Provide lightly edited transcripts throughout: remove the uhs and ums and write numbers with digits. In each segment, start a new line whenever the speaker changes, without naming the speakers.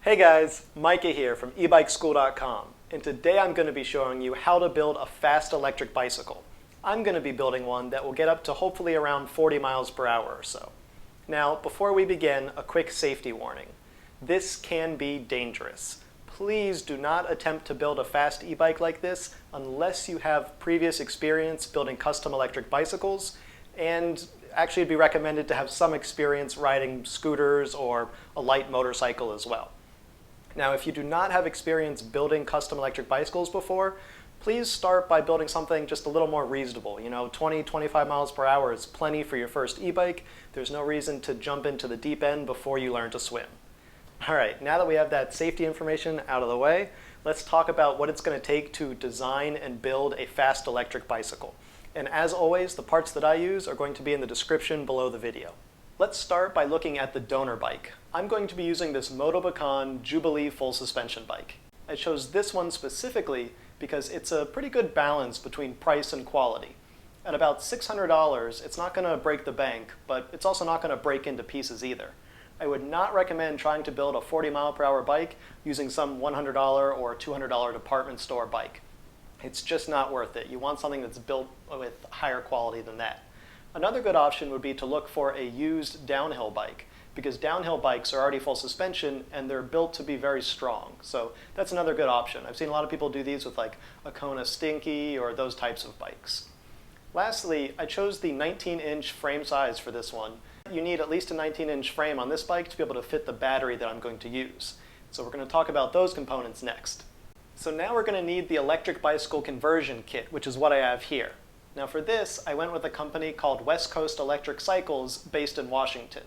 Hey guys, Micah here from EbikeSchool.com, and today I'm going to be showing you how to build a fast electric bicycle. I'm going to be building one that will get up to hopefully around 40 miles per hour or so. Now, before we begin, a quick safety warning. This can be dangerous. Please do not attempt to build a fast e-bike like this unless you have previous experience building custom electric bicycles, and actually it'd be recommended to have some experience riding scooters or a light motorcycle as well. Now, if you do not have experience building custom electric bicycles before, please start by building something just a little more reasonable. 20, 25 miles per hour is plenty for your first e-bike. There's no reason to jump into the deep end before you learn to swim. All right, now that we have that safety information out of the way, let's talk about what it's going to take to design and build a fast electric bicycle. And as always, the parts that I use are going to be in the description below the video. Let's start by looking at the donor bike. I'm going to be using this Motobecon Jubilee full suspension bike. I chose this one specifically because it's a pretty good balance between price and quality. At about $600, it's not going to break the bank, but it's also not going to break into pieces either. I would not recommend trying to build a 40 mile per hour bike using some $100 or $200 department store bike. It's just not worth it. You want something that's built with higher quality than that. Another good option would be to look for a used downhill bike, because downhill bikes are already full suspension and they're built to be very strong. So that's another good option. I've seen a lot of people do these with like a Kona Stinky or those types of bikes. Lastly, I chose the 19-inch frame size for this one. You need at least a 19-inch frame on this bike to be able to fit the battery that I'm going to use. So we're going to talk about those components next. So now we're going to need the electric bicycle conversion kit, which is what I have here. Now for this, I went with a company called West Coast Electric Cycles based in Washington.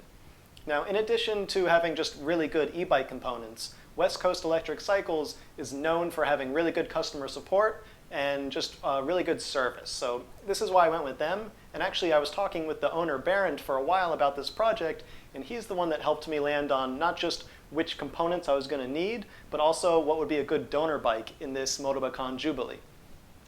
Now, in addition to having just really good e-bike components, West Coast Electric Cycles is known for having really good customer support and just really good service. So this is why I went with them. And actually, I was talking with the owner, Barrent, for a while about this project, and he's the one that helped me land on not just which components I was going to need, but also what would be a good donor bike in this Motobecon Jubilee.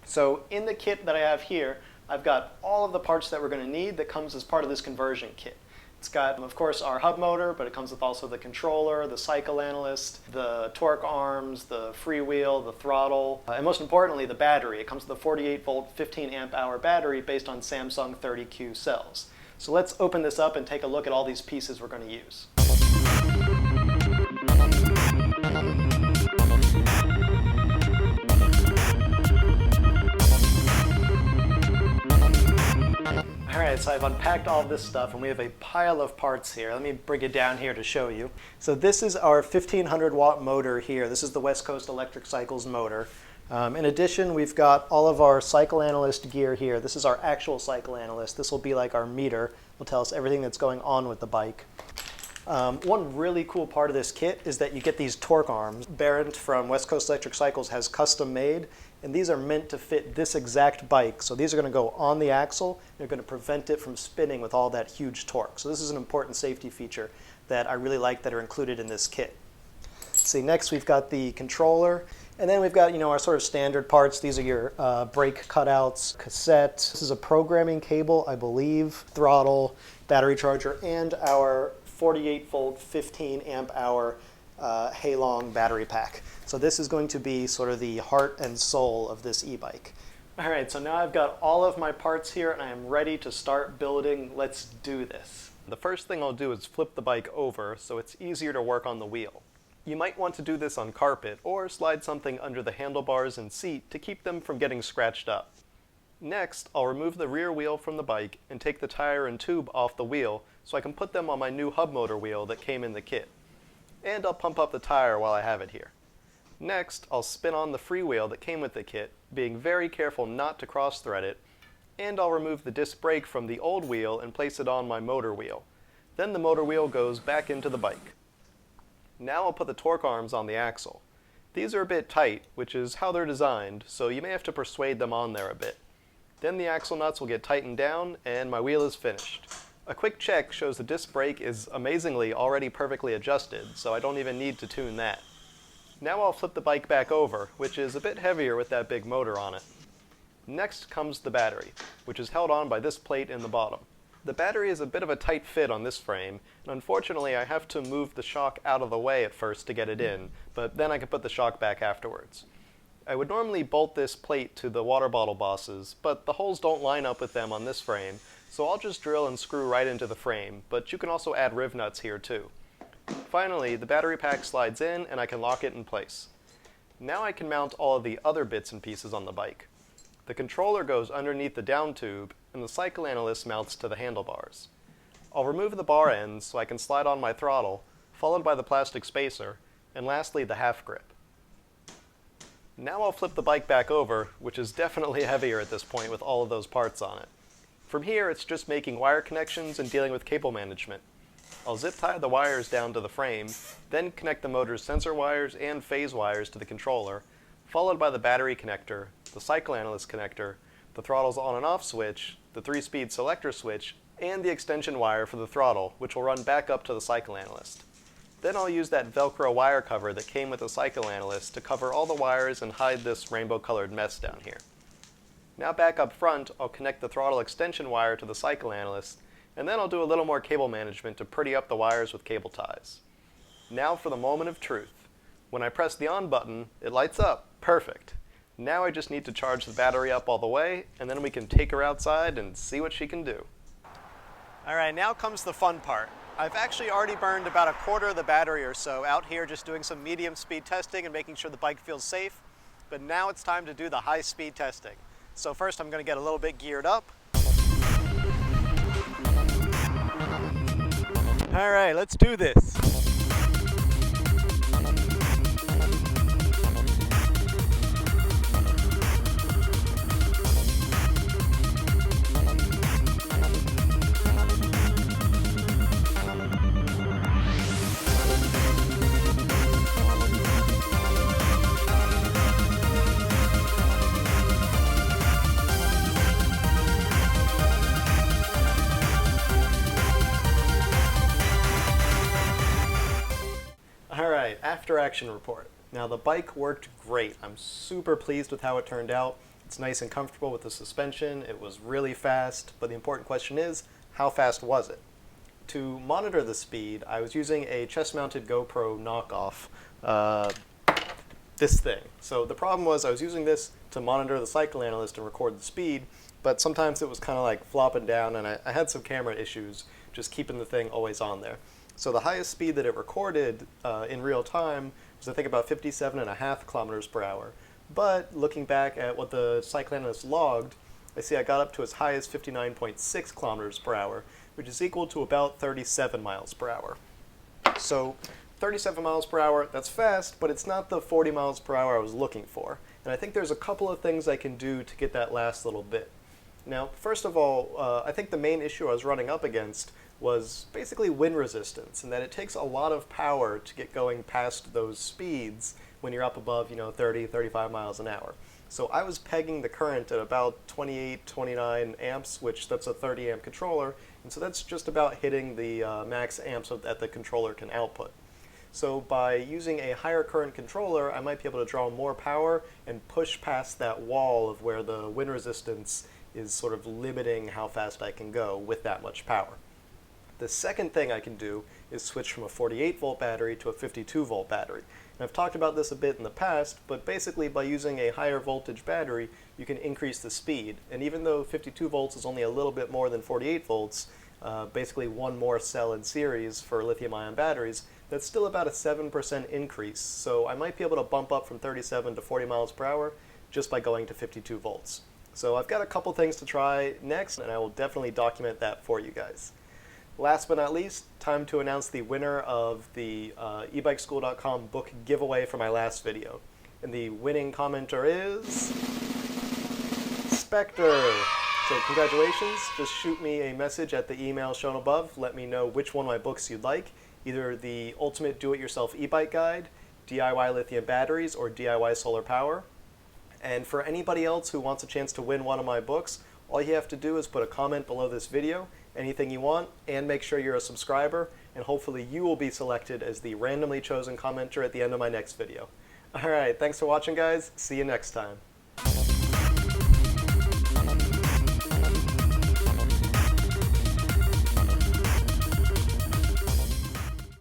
So in the kit that I have here, I've got all of the parts that we're going to need that comes as part of this conversion kit. It's got, of course, our hub motor, but it comes with also the controller, the cycle analyst, the torque arms, the freewheel, the throttle, and most importantly, the battery. It comes with a 48-volt, 15-amp-hour battery based on Samsung 30Q cells. So let's open this up and take a look at all these pieces we're going to use. Alright, so I've unpacked all of this stuff and we have a pile of parts here. Let me bring it down here to show you. So this is our 1500 watt motor here. This is the West Coast Electric Cycles motor. In addition, we've got all of our cycle analyst gear here. This is our actual cycle analyst. This will be like our meter. It will tell us everything that's going on with the bike. One really cool part of this kit is that you get these torque arms. Barrent from West Coast Electric Cycles has custom made, and these are meant to fit this exact bike. So these are going to go on the axle, and they're going to prevent it from spinning with all that huge torque. So this is an important safety feature that I really like that are included in this kit. Let's see, next we've got the controller, and then we've got our sort of standard parts. These are your brake cutouts, cassette. This is a programming cable, I believe, throttle, battery charger, and our 48-volt, 15-amp-hour Halong battery pack. So this is going to be sort of the heart and soul of this e-bike. All right, so now I've got all of my parts here and I am ready to start building. Let's do this. The first thing I'll do is flip the bike over so it's easier to work on the wheel. You might want to do this on carpet or slide something under the handlebars and seat to keep them from getting scratched up. Next, I'll remove the rear wheel from the bike and take the tire and tube off the wheel so I can put them on my new hub motor wheel that came in the kit. And I'll pump up the tire while I have it here. Next, I'll spin on the freewheel that came with the kit, being very careful not to cross-thread it, and I'll remove the disc brake from the old wheel and place it on my motor wheel. Then the motor wheel goes back into the bike. Now I'll put the torque arms on the axle. These are a bit tight, which is how they're designed, so you may have to persuade them on there a bit. Then the axle nuts will get tightened down, and my wheel is finished. A quick check shows the disc brake is amazingly already perfectly adjusted, so I don't even need to tune that. Now I'll flip the bike back over, which is a bit heavier with that big motor on it. Next comes the battery, which is held on by this plate in the bottom. The battery is a bit of a tight fit on this frame, and unfortunately I have to move the shock out of the way at first to get it in, but then I can put the shock back afterwards. I would normally bolt this plate to the water bottle bosses, but the holes don't line up with them on this frame, so I'll just drill and screw right into the frame, but you can also add riv nuts here too. Finally, the battery pack slides in and I can lock it in place. Now I can mount all of the other bits and pieces on the bike. The controller goes underneath the down tube, and the cycle analyst mounts to the handlebars. I'll remove the bar ends so I can slide on my throttle, followed by the plastic spacer, and lastly the half grip. Now I'll flip the bike back over, which is definitely heavier at this point with all of those parts on it. From here, it's just making wire connections and dealing with cable management. I'll zip tie the wires down to the frame, then connect the motor's sensor wires and phase wires to the controller, followed by the battery connector, the cycle analyst connector, the throttle's on and off switch, the 3-speed selector switch, and the extension wire for the throttle, which will run back up to the cycle analyst. Then I'll use that Velcro wire cover that came with the cycle analyst to cover all the wires and hide this rainbow-colored mess down here. Now back up front, I'll connect the throttle extension wire to the cycle analyst, and then I'll do a little more cable management to pretty up the wires with cable ties. Now for the moment of truth. When I press the on button, it lights up. Perfect. Now I just need to charge the battery up all the way, and then we can take her outside and see what she can do. Alright, now comes the fun part. I've actually already burned about a quarter of the battery or so out here just doing some medium speed testing and making sure the bike feels safe. But now it's time to do the high speed testing. So first I'm going to get a little bit geared up. Alright, let's do this. Alright, after action report. Now the bike worked great. I'm super pleased with how it turned out. It's nice and comfortable with the suspension. It was really fast, but the important question is, how fast was it? To monitor the speed, I was using a chest-mounted GoPro knockoff, this thing. So the problem was I was using this to monitor the cycle analyst and record the speed, but sometimes it was kind of like flopping down, and I had some camera issues just keeping the thing always on there. So the highest speed that it recorded in real time was I think about 57.5 kilometers per hour. But looking back at what the cycle analyst logged, I see I got up to as high as 59.6 kilometers per hour, which is equal to about 37 miles per hour. So 37 miles per hour, that's fast, but it's not the 40 miles per hour I was looking for. And I think there's a couple of things I can do to get that last little bit. Now, first of all, I think the main issue I was running up against was basically wind resistance, and that it takes a lot of power to get going past those speeds when you're up above, 30, 35 miles an hour. So I was pegging the current at about 28, 29 amps, which that's a 30 amp controller, and so that's just about hitting the max amps that the controller can output. So by using a higher current controller, I might be able to draw more power and push past that wall of where the wind resistance is sort of limiting how fast I can go with that much power. The second thing I can do is switch from a 48 volt battery to a 52 volt battery. And I've talked about this a bit in the past, but basically by using a higher voltage battery, you can increase the speed. And even though 52 volts is only a little bit more than 48 volts, basically one more cell in series for lithium-ion batteries, that's still about a 7% increase. So I might be able to bump up from 37 to 40 miles per hour just by going to 52 volts. So I've got a couple things to try next, and I will definitely document that for you guys. Last but not least, time to announce the winner of the EbikeSchool.com book giveaway for my last video. And the winning commenter is Spectre. So congratulations, just shoot me a message at the email shown above. Let me know which one of my books you'd like, either the Ultimate Do-It-Yourself e-bike guide, DIY Lithium Batteries, or DIY Solar Power. And for anybody else who wants a chance to win one of my books, all you have to do is put a comment below this video, anything you want, and make sure you're a subscriber, and hopefully you will be selected as the randomly chosen commenter at the end of my next video. Alright, thanks for watching guys, see you next time.